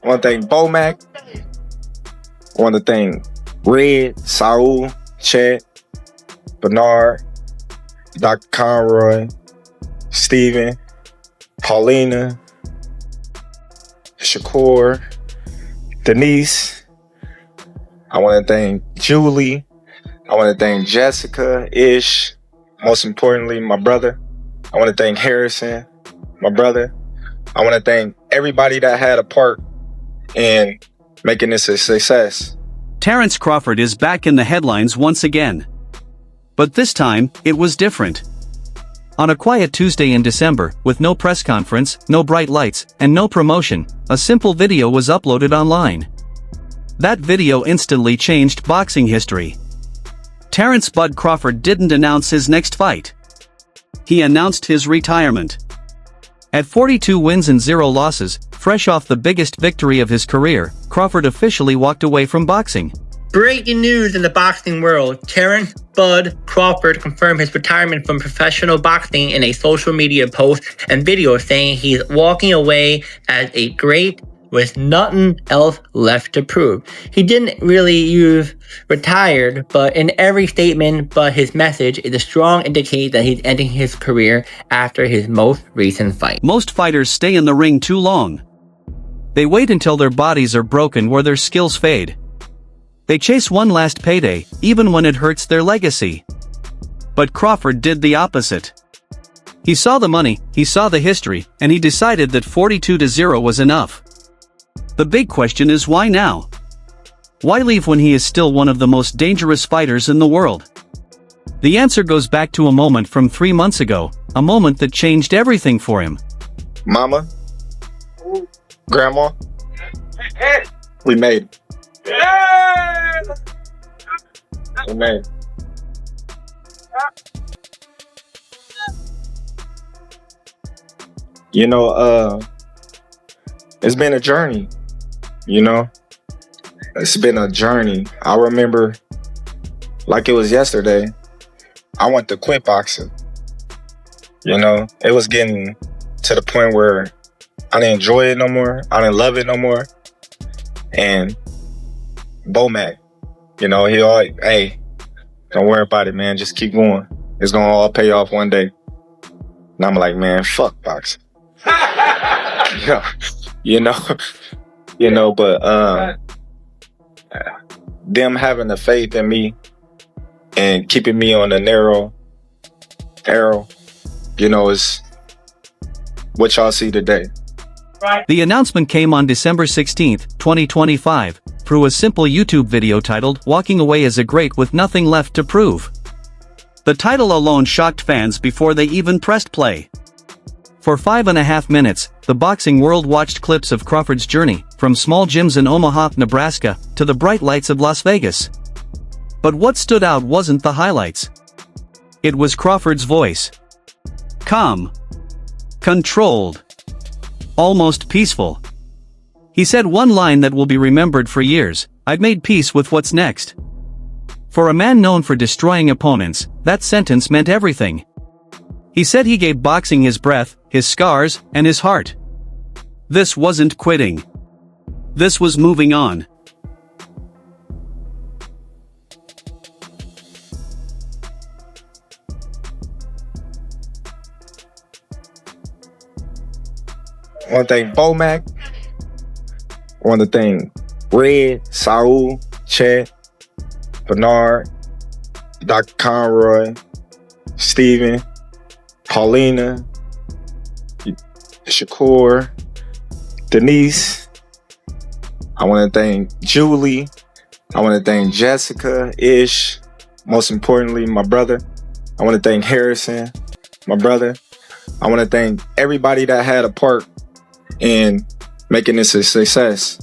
I want to thank Bomac. I want to thank Red, Saul, Chet, Bernard, Dr. Conroy, Steven, Paulina, Shakur, Denise. I want to thank Julie. I want to thank Jessica, Ish. Most importantly, my brother. I want to thank Harrison, my brother. I want to thank everybody that had a part in making this a success. Terence Crawford is back in the headlines once again. But this time, it was different. On a quiet Tuesday in December, with no press conference, no bright lights, and no promotion, a simple video was uploaded online. That video instantly changed boxing history. Terence "Bud" Crawford didn't announce his next fight. He announced his retirement. At 42 wins and 0 losses, fresh off the biggest victory of his career, Crawford officially walked away from boxing. Breaking news in the boxing world. Terence "Bud" Crawford confirmed his retirement from professional boxing in a social media post and video, saying he's walking away as a great with nothing else left to prove. He didn't really use retired, but in every statement but his message is a strong indicator that he's ending his career after his most recent fight. Most fighters stay in the ring too long. They wait until their bodies are broken or their skills fade. They chase one last payday, even when it hurts their legacy. But Crawford did the opposite. He saw the money, he saw the history, and he decided that 42-0 was enough. The big question is, why now? Why leave when he is still one of the most dangerous fighters in the world? The answer goes back to a moment from 3 months ago, a moment that changed everything for him. Mama, Grandma, we made it. We made it. You know, it's been a journey. You know, it's been a journey. I remember like it was yesterday, I went to quit boxing. You know, it was getting to the point where I didn't enjoy it no more. I didn't love it no more. And Bomac, you know, he always, hey, don't worry about it, man. Just keep going. It's going to all pay off one day. And I'm like, man, fuck boxing. You know, but them having the faith in me and keeping me on the narrow arrow, you know, is what y'all see today. The announcement came on December 16, 2025, through a simple YouTube video titled "Walking Away as a Great with Nothing Left to Prove." The title alone shocked fans before they even pressed play. For 5.5 minutes, the boxing world watched clips of Crawford's journey, from small gyms in Omaha, Nebraska, to the bright lights of Las Vegas. But what stood out wasn't the highlights. It was Crawford's voice. Calm. Controlled. Almost peaceful. He said one line that will be remembered for years: "I've made peace with what's next." For a man known for destroying opponents, that sentence meant everything. He said he gave boxing his breath, his scars, and his heart. This wasn't quitting. This was moving on. I want to thank Bomac. I want to thank Red, Saul, Chet, Bernard, Dr. Conroy, Steven, Paulina, Shakur, Denise. I want to thank Julie. I want to thank Jessica, Ish. Most importantly, my brother. I want to thank Harrison, my brother. I want to thank everybody that had a part in making this a success.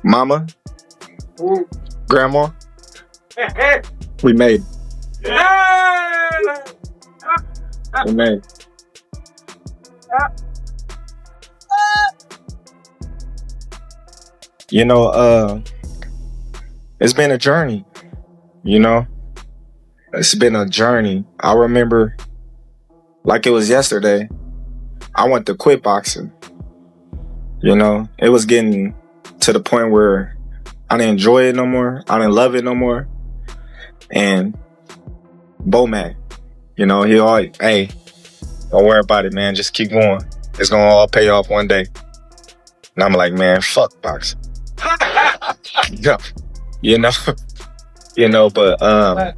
Mama, Grandma, we made it. We made it. You know, it's been a journey, you know? It's been a journey. I remember like it was yesterday, I went to quit boxing. You know, it was getting to the point where I didn't enjoy it no more. I didn't love it no more. And Bomac, you know, he always, hey, don't worry about it, man. Just keep going. It's gonna all pay off one day. And I'm like, man, fuck boxing. Yeah, you know, but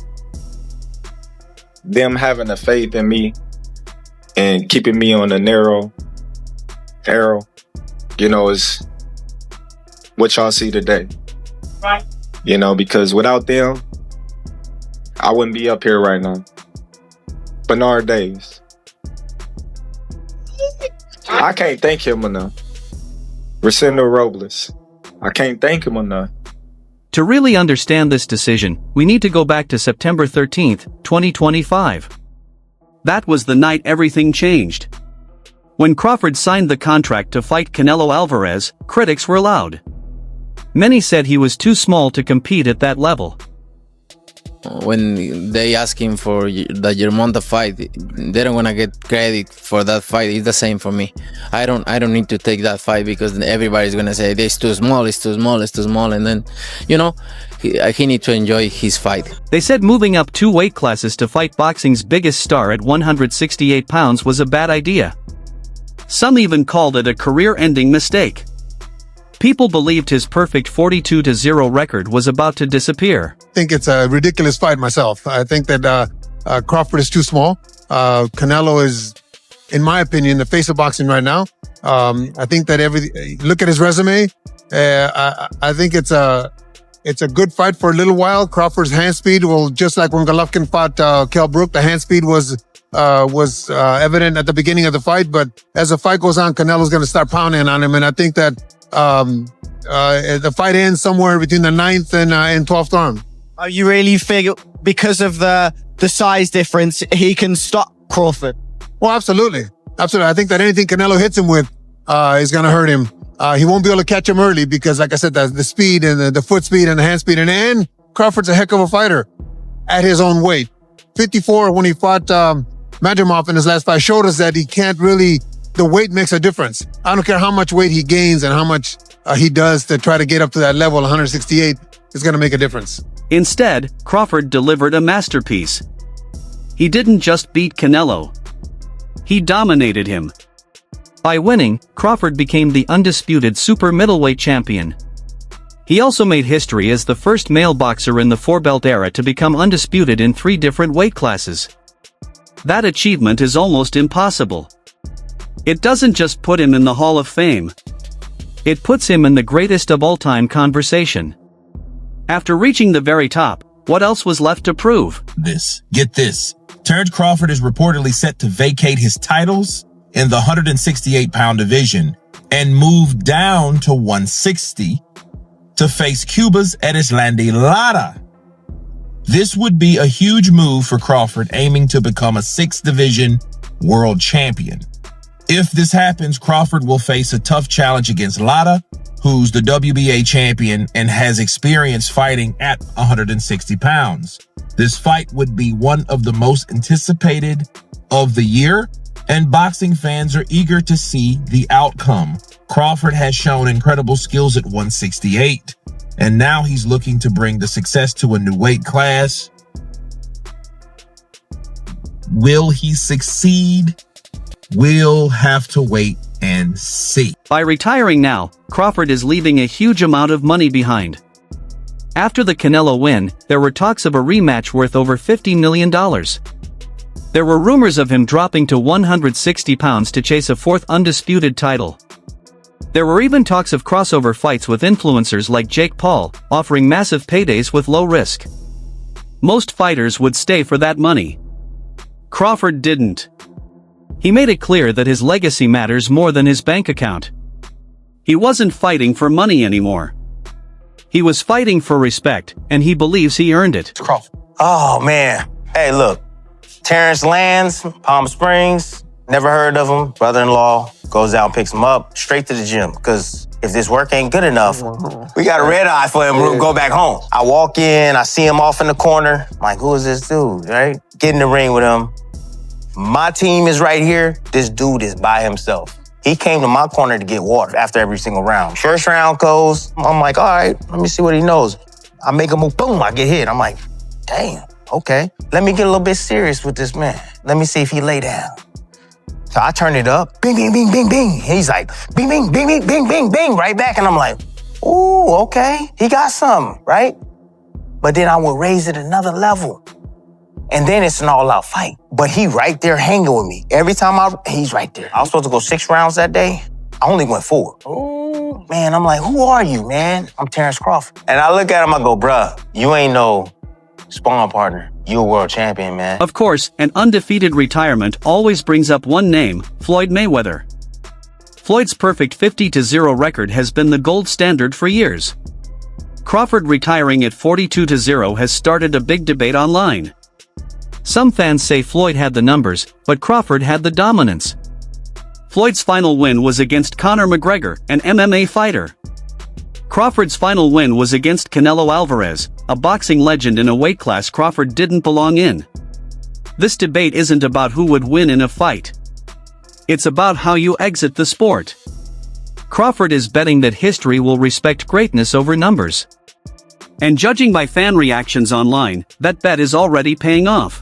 them having the faith in me and keeping me on the narrow arrow, you know, is what y'all see today. Right. You know, because without them, I wouldn't be up here right now. Bernard Davis. I can't thank him enough. Rosendo Robles. I can't thank him enough. To really understand this decision, we need to go back to September 13th, 2025. That was the night everything changed. When Crawford signed the contract to fight Canelo Alvarez, critics were loud. Many said he was too small to compete at that level. When they ask him for the Germonta fight, they don't want to get credit for that fight. It's the same for me. I don't need to take that fight because everybody's going to say it's too small, it's too small, it's too small. And then, you know, he need to enjoy his fight. They said moving up 2 weight classes to fight boxing's biggest star at 168 pounds was a bad idea. Some even called it a career-ending mistake. People believed his perfect 42-0 record was about to disappear. I think it's a ridiculous fight myself. I think that Crawford is too small. Canelo is, in my opinion, the face of boxing right now. I think that look at his resume. I think it's a good fight for a little while. Crawford's hand speed will, just like when Golovkin fought Kell Brook, the hand speed was evident at the beginning of the fight. But as the fight goes on, Canelo's going to start pounding on him. And I think that the fight ends somewhere between the 9th and 12th round. You really feel because of the size difference, he can stop Crawford? Well, absolutely. Absolutely. I think that anything Canelo hits him with is going to hurt him. He won't be able to catch him early because, like I said, the speed and the foot speed and the hand speed. And Crawford's a heck of a fighter at his own weight. 54 when he fought Madrimov in his last fight showed us that he can't really, the weight makes a difference. I don't care how much weight he gains and how much he does to try to get up to that level, 168, is going to make a difference. Instead, Crawford delivered a masterpiece. He didn't just beat Canelo. He dominated him. By winning, Crawford became the undisputed super middleweight champion. He also made history as the first male boxer in the four-belt era to become undisputed in 3 different weight classes. That achievement is almost impossible. It doesn't just put him in the Hall of Fame. It puts him in the greatest of all-time conversation. After reaching the very top, what else was left to prove? Get this. Terence Crawford is reportedly set to vacate his titles in the 168-pound division and move down to 160 to face Cuba's Erislandy Lara. This would be a huge move for Crawford, aiming to become a 6th division world champion. If this happens, Crawford will face a tough challenge against Lara, who's the WBA champion and has experience fighting at 160 pounds. This fight would be one of the most anticipated of the year, and boxing fans are eager to see the outcome. Crawford has shown incredible skills at 168, and now he's looking to bring the success to a new weight class. Will he succeed? We'll have to wait and see. By retiring now, Crawford is leaving a huge amount of money behind. After the Canelo win, there were talks of a rematch worth over $50 million. There were rumors of him dropping to 160 pounds to chase a 4th undisputed title. There were even talks of crossover fights with influencers like Jake Paul, offering massive paydays with low risk. Most fighters would stay for that money. Crawford didn't. He made it clear that his legacy matters more than his bank account. He wasn't fighting for money anymore. He was fighting for respect, and he believes he earned it. Crawford. Oh, man. Hey, look. Terrence lands, Palm Springs. Never heard of him. Brother-in-law goes out and picks him up. Straight to the gym. Because if this work ain't good enough, we got a red eye for him. We'll go back home. I walk in. I see him off in the corner. I'm like, who is this dude, right? Get in the ring with him. My team is right here. This dude is by himself. He came to my corner to get water after every single round. First round goes, I'm like, all right, let me see what he knows. I make a move, boom, I get hit. I'm like, damn, okay. Let me get a little bit serious with this man. Let me see if he lay down. So I turn it up, bing, bing, bing, bing, bing. He's like, bing, bing, bing, bing, bing, bing, bing, right back. And I'm like, ooh, okay, he got something, right? But then I would raise it another level. And then it's an all-out fight. But he right there hanging with me. Every time he's right there. I was supposed to go 6 rounds that day. I only went 4. Oh, man, I'm like, who are you, man? I'm Terence Crawford. And I look at him, I go, bruh, you ain't no sparring partner. You a world champion, man. Of course, an undefeated retirement always brings up one name, Floyd Mayweather. Floyd's perfect 50-0 record has been the gold standard for years. Crawford retiring at 42-0 has started a big debate online. Some fans say Floyd had the numbers, but Crawford had the dominance. Floyd's final win was against Conor McGregor, an MMA fighter. Crawford's final win was against Canelo Alvarez, a boxing legend in a weight class Crawford didn't belong in. This debate isn't about who would win in a fight. It's about how you exit the sport. Crawford is betting that history will respect greatness over numbers. And judging by fan reactions online, that bet is already paying off.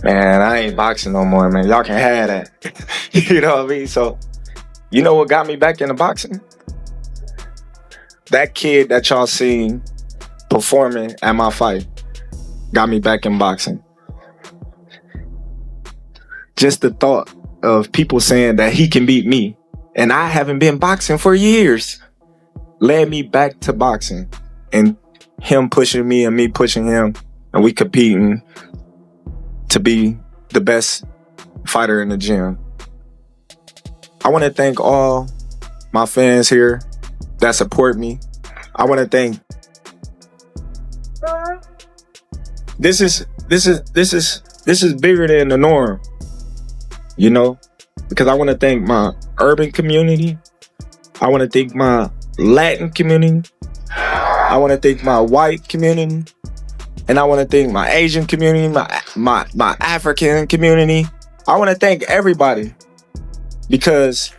Man, I ain't boxing no more, man. Y'all can have that. You know what I mean? So, you know what got me back into boxing? That kid that y'all seen performing at my fight got me back in boxing. Just the thought of people saying that he can beat me, and I haven't been boxing for years, led me back to boxing. And him pushing me and me pushing him, and we competing to be the best fighter in the gym. I want to thank all my fans here that support me. I want to thank. This is bigger than the norm, you know, because I want to thank my urban community. I want to thank my Latin community. I want to thank my white community. And I want to thank my Asian community, my African community. I want to thank everybody, because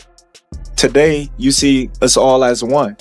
today you see us all as one.